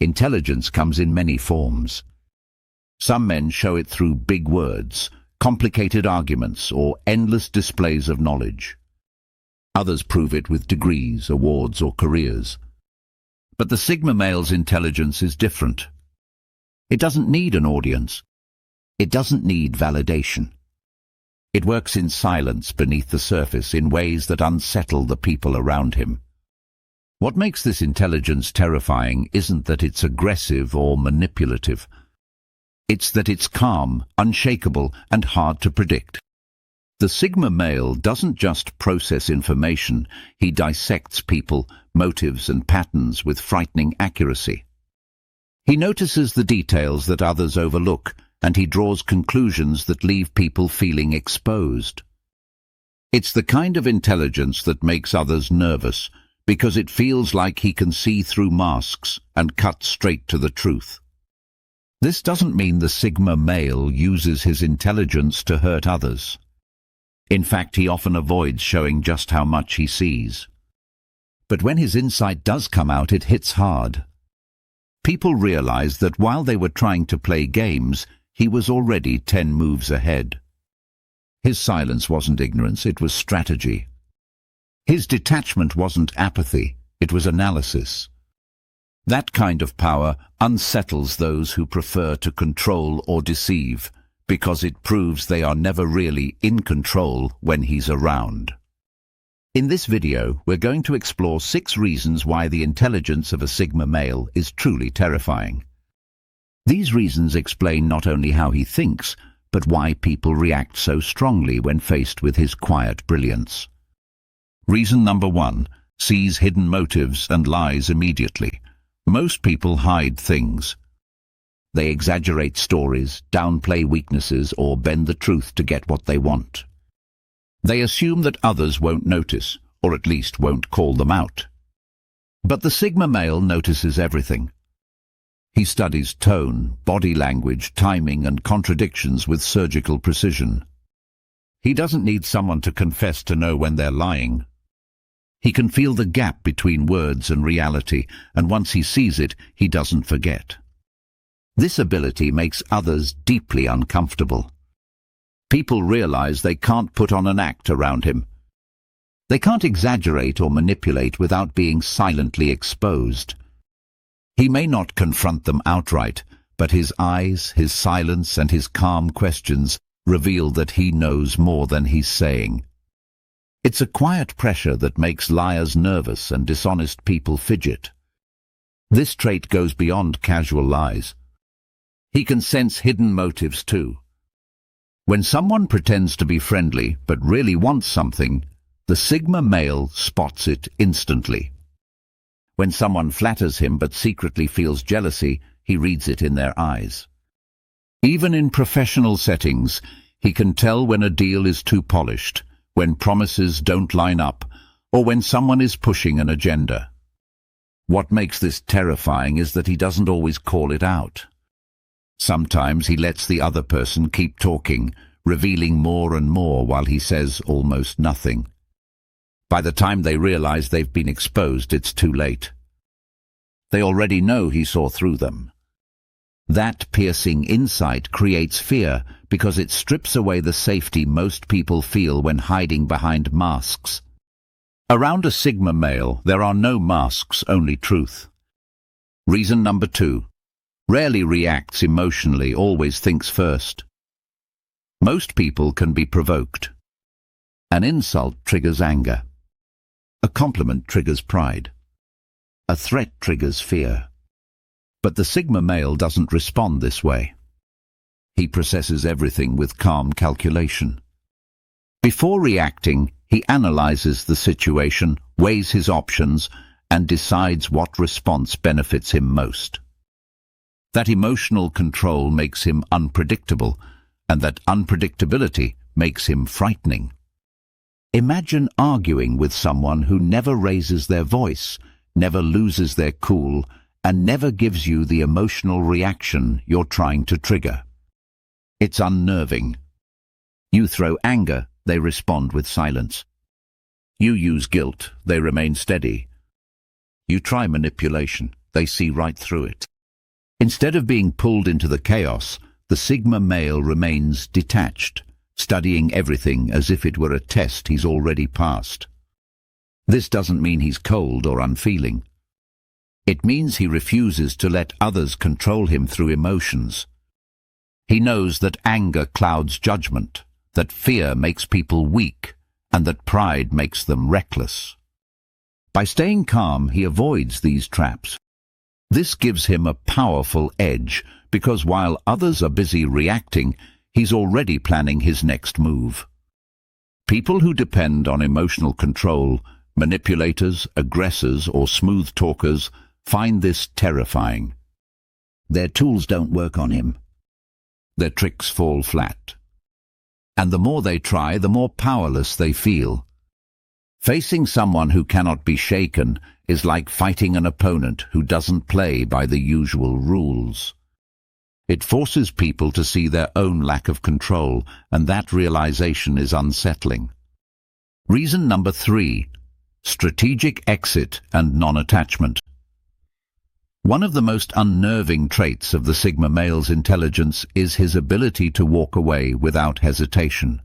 Intelligence comes in many forms. Some men show it through big words, complicated arguments, or endless displays of knowledge. Others prove it with degrees, awards, or careers. But the Sigma male's intelligence is different. It doesn't need an audience. It doesn't need validation. It works in silence beneath the surface in ways that unsettle the people around him. What makes this intelligence terrifying isn't that it's aggressive or manipulative. It's that it's calm, unshakable, and hard to predict. The Sigma male doesn't just process information, he dissects people, motives, and patterns with frightening accuracy. He notices the details that others overlook, and he draws conclusions that leave people feeling exposed. It's the kind of intelligence that makes others nervous, because it feels like he can see through masks and cut straight to the truth. This doesn't mean the Sigma male uses his intelligence to hurt others. In fact, he often avoids showing just how much he sees. But when his insight does come out, it hits hard. People realize that while they were trying to play games, he was already 10 moves ahead. His silence wasn't ignorance, it was strategy. His detachment wasn't apathy, it was analysis. That kind of power unsettles those who prefer to control or deceive, because it proves they are never really in control when he's around. In this video, we're going to explore 6 reasons why the intelligence of a Sigma male is truly terrifying. These reasons explain not only how he thinks, but why people react so strongly when faced with his quiet brilliance. Reason number 1, sees hidden motives and lies immediately. Most people hide things. They exaggerate stories, downplay weaknesses, or bend the truth to get what they want. They assume that others won't notice, or at least won't call them out. But the Sigma male notices everything. He studies tone, body language, timing, and contradictions with surgical precision. He doesn't need someone to confess to know when they're lying. He can feel the gap between words and reality, and once he sees it, he doesn't forget. This ability makes others deeply uncomfortable. People realize they can't put on an act around him. They can't exaggerate or manipulate without being silently exposed. He may not confront them outright, but his eyes, his silence, and his calm questions reveal that he knows more than he's saying. It's a quiet pressure that makes liars nervous and dishonest people fidget. This trait goes beyond casual lies. He can sense hidden motives too. When someone pretends to be friendly but really wants something, the Sigma male spots it instantly. When someone flatters him but secretly feels jealousy, he reads it in their eyes. Even in professional settings, he can tell when a deal is too polished, when promises don't line up, or when someone is pushing an agenda. What makes this terrifying is that he doesn't always call it out. Sometimes he lets the other person keep talking, revealing more and more while he says almost nothing. By the time they realize they've been exposed, it's too late. They already know he saw through them. That piercing insight creates fear because it strips away the safety most people feel when hiding behind masks. Around a Sigma male, there are no masks, only truth. Reason number 2. Rarely reacts emotionally, always thinks first. Most people can be provoked. An insult triggers anger. A compliment triggers pride. A threat triggers fear. But the Sigma male doesn't respond this way. He processes everything with calm calculation. Before reacting, he analyzes the situation, weighs his options, and decides what response benefits him most. That emotional control makes him unpredictable, and that unpredictability makes him frightening. Imagine arguing with someone who never raises their voice, never loses their cool, and never gives you the emotional reaction you're trying to trigger. It's unnerving. You throw anger, they respond with silence. You use guilt, they remain steady. You try manipulation, they see right through it. Instead of being pulled into the chaos, the Sigma male remains detached, studying everything as if it were a test he's already passed. This doesn't mean he's cold or unfeeling. It means he refuses to let others control him through emotions. He knows that anger clouds judgment, that fear makes people weak, and that pride makes them reckless. By staying calm, he avoids these traps. This gives him a powerful edge, because while others are busy reacting, he's already planning his next move. People who depend on emotional control, manipulators, aggressors, or smooth talkers, find this terrifying. Their tools don't work on him. Their tricks fall flat. And the more they try, the more powerless they feel. Facing someone who cannot be shaken is like fighting an opponent who doesn't play by the usual rules. It forces people to see their own lack of control, and that realization is unsettling. Reason number 3: strategic exit and non-attachment. One of the most unnerving traits of the Sigma male's intelligence is his ability to walk away without hesitation.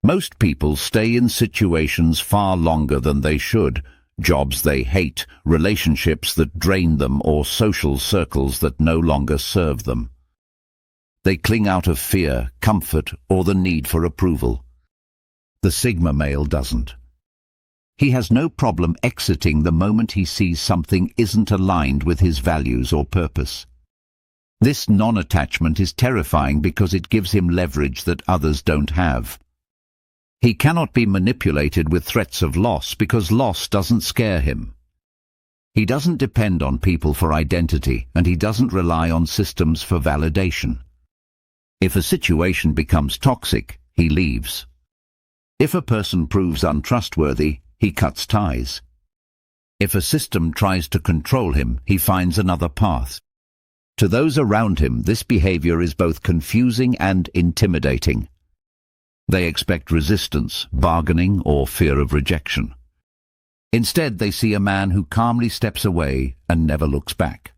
Most people stay in situations far longer than they should, jobs they hate, relationships that drain them, or social circles that no longer serve them. They cling out of fear, comfort, or the need for approval. The Sigma male doesn't. He has no problem exiting the moment he sees something isn't aligned with his values or purpose. This non-attachment is terrifying because it gives him leverage that others don't have. He cannot be manipulated with threats of loss because loss doesn't scare him. He doesn't depend on people for identity, and he doesn't rely on systems for validation. If a situation becomes toxic, he leaves. If a person proves untrustworthy, he cuts ties. If a system tries to control him, he finds another path. To those around him, this behavior is both confusing and intimidating. They expect resistance, bargaining, or fear of rejection. Instead, they see a man who calmly steps away and never looks back.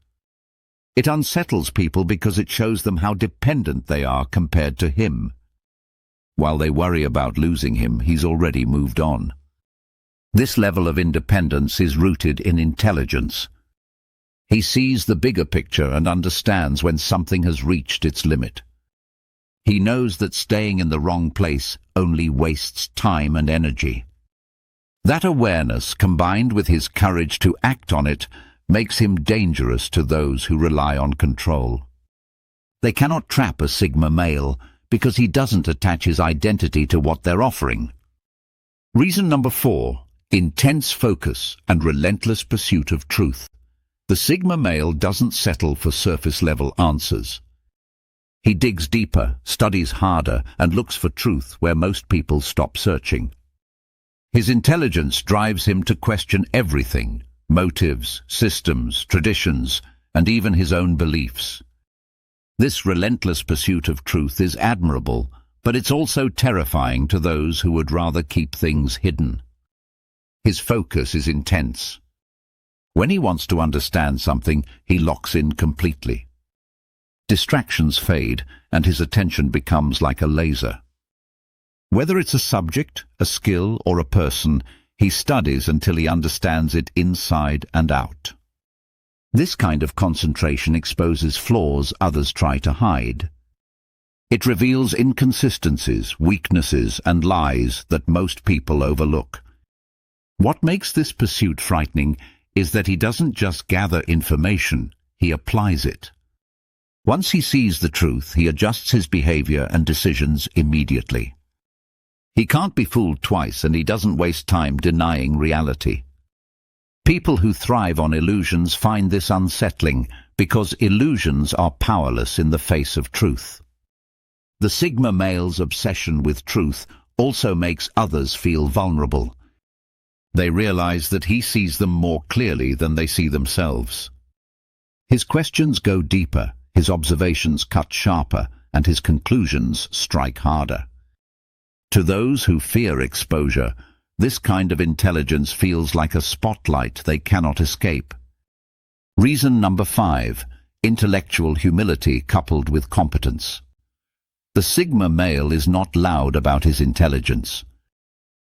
It unsettles people because it shows them how dependent they are compared to him. While they worry about losing him, he's already moved on. This level of independence is rooted in intelligence. He sees the bigger picture and understands when something has reached its limit. He knows that staying in the wrong place only wastes time and energy. That awareness, combined with his courage to act on it, makes him dangerous to those who rely on control. They cannot trap a Sigma male because he doesn't attach his identity to what they're offering. Reason number 4: intense focus and relentless pursuit of truth. The Sigma male doesn't settle for surface-level answers. He digs deeper, studies harder, and looks for truth where most people stop searching. His intelligence drives him to question everything: motives, systems, traditions, and even his own beliefs. This relentless pursuit of truth is admirable, but it's also terrifying to those who would rather keep things hidden. His focus is intense. When he wants to understand something, he locks in completely. Distractions fade, and his attention becomes like a laser. Whether it's a subject, a skill, or a person, he studies until he understands it inside and out. This kind of concentration exposes flaws others try to hide. It reveals inconsistencies, weaknesses, and lies that most people overlook. What makes this pursuit frightening is that he doesn't just gather information, he applies it. Once he sees the truth, he adjusts his behavior and decisions immediately. He can't be fooled twice, and he doesn't waste time denying reality. People who thrive on illusions find this unsettling because illusions are powerless in the face of truth. The Sigma male's obsession with truth also makes others feel vulnerable. They realize that he sees them more clearly than they see themselves. His questions go deeper, his observations cut sharper, and his conclusions strike harder. To those who fear exposure, this kind of intelligence feels like a spotlight they cannot escape. Reason number 5: intellectual humility coupled with competence. The Sigma male is not loud about his intelligence.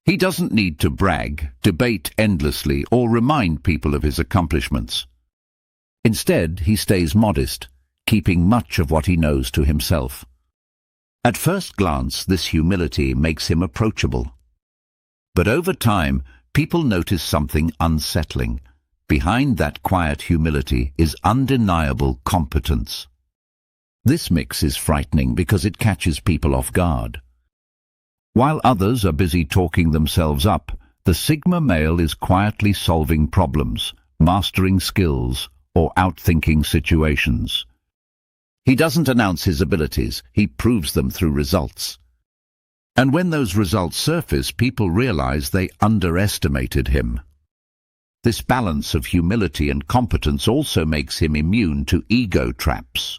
He doesn't need to brag, debate endlessly, or remind people of his accomplishments. Instead, he stays modest, keeping much of what he knows to himself. At first glance, this humility makes him approachable. But over time, people notice something unsettling. Behind that quiet humility is undeniable competence. This mix is frightening because it catches people off guard. While others are busy talking themselves up, the Sigma male is quietly solving problems, mastering skills, or outthinking situations. He doesn't announce his abilities, he proves them through results. And when those results surface, people realize they underestimated him. This balance of humility and competence also makes him immune to ego traps.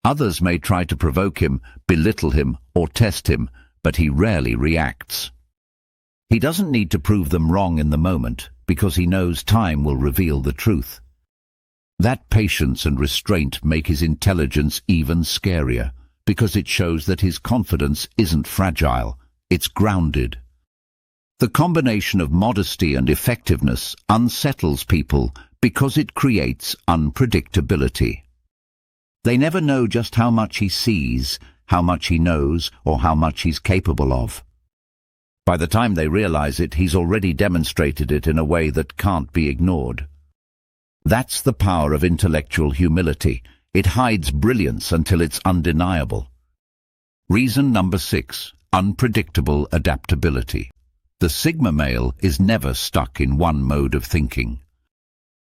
Others may try to provoke him, belittle him, or test him, but he rarely reacts. He doesn't need to prove them wrong in the moment, because he knows time will reveal the truth. That patience and restraint make his intelligence even scarier, because it shows that his confidence isn't fragile, it's grounded. The combination of modesty and effectiveness unsettles people because it creates unpredictability. They never know just how much he sees, how much he knows, or how much he's capable of. By the time they realize it, he's already demonstrated it in a way that can't be ignored. That's the power of intellectual humility. It hides brilliance until it's undeniable. Reason number 6, unpredictable adaptability. The Sigma male is never stuck in one mode of thinking.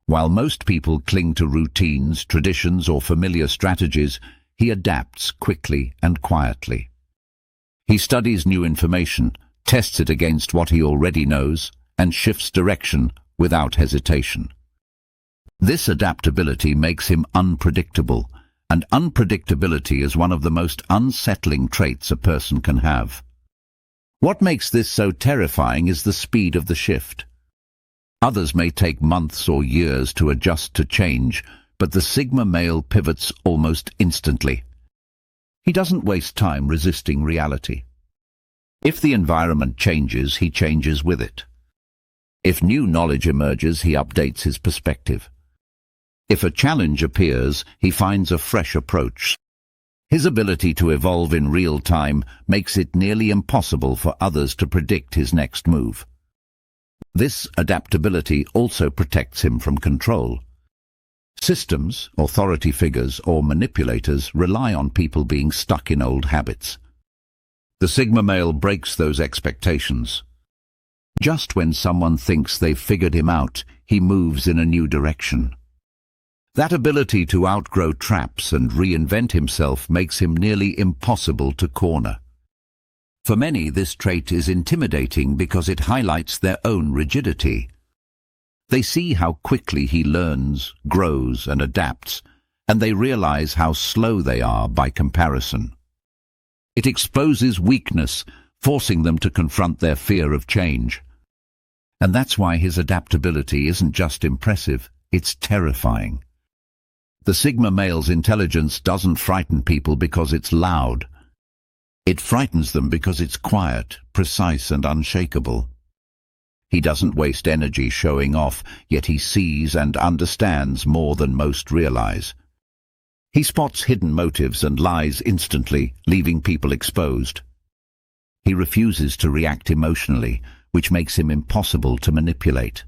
While most people cling to routines, traditions, or familiar strategies, he adapts quickly and quietly. He studies new information, tests it against what he already knows, and shifts direction without hesitation. This adaptability makes him unpredictable, and unpredictability is one of the most unsettling traits a person can have. What makes this so terrifying is the speed of the shift. Others may take months or years to adjust to change, but the Sigma male pivots almost instantly. He doesn't waste time resisting reality. If the environment changes, he changes with it. If new knowledge emerges, he updates his perspective. If a challenge appears, he finds a fresh approach. His ability to evolve in real time makes it nearly impossible for others to predict his next move. This adaptability also protects him from control. Systems, authority figures, or manipulators rely on people being stuck in old habits. The Sigma male breaks those expectations. Just when someone thinks they've figured him out, he moves in a new direction. That ability to outgrow traps and reinvent himself makes him nearly impossible to corner. For many, this trait is intimidating because it highlights their own rigidity. They see how quickly he learns, grows, and adapts, and they realize how slow they are by comparison. It exposes weakness, forcing them to confront their fear of change. And that's why his adaptability isn't just impressive, it's terrifying. The Sigma male's intelligence doesn't frighten people because it's loud. It frightens them because it's quiet, precise, and unshakable. He doesn't waste energy showing off, yet he sees and understands more than most realize. He spots hidden motives and lies instantly, leaving people exposed. He refuses to react emotionally, which makes him impossible to manipulate.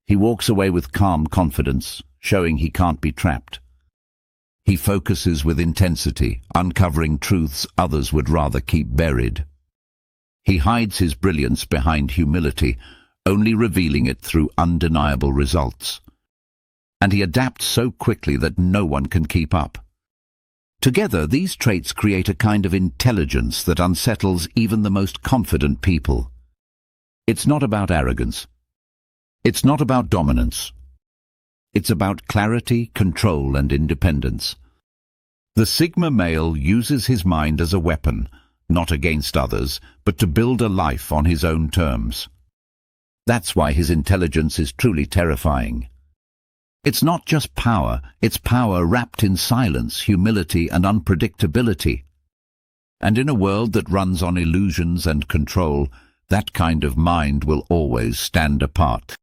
He walks away with calm confidence, showing he can't be trapped. He focuses with intensity, uncovering truths others would rather keep buried. He hides his brilliance behind humility, only revealing it through undeniable results. And he adapts so quickly that no one can keep up. Together, these traits create a kind of intelligence that unsettles even the most confident people. It's not about arrogance. It's not about dominance. It's about clarity, control, and independence. The Sigma male uses his mind as a weapon, not against others, but to build a life on his own terms. That's why his intelligence is truly terrifying. It's not just power, it's power wrapped in silence, humility and unpredictability. And in a world that runs on illusions and control, that kind of mind will always stand apart.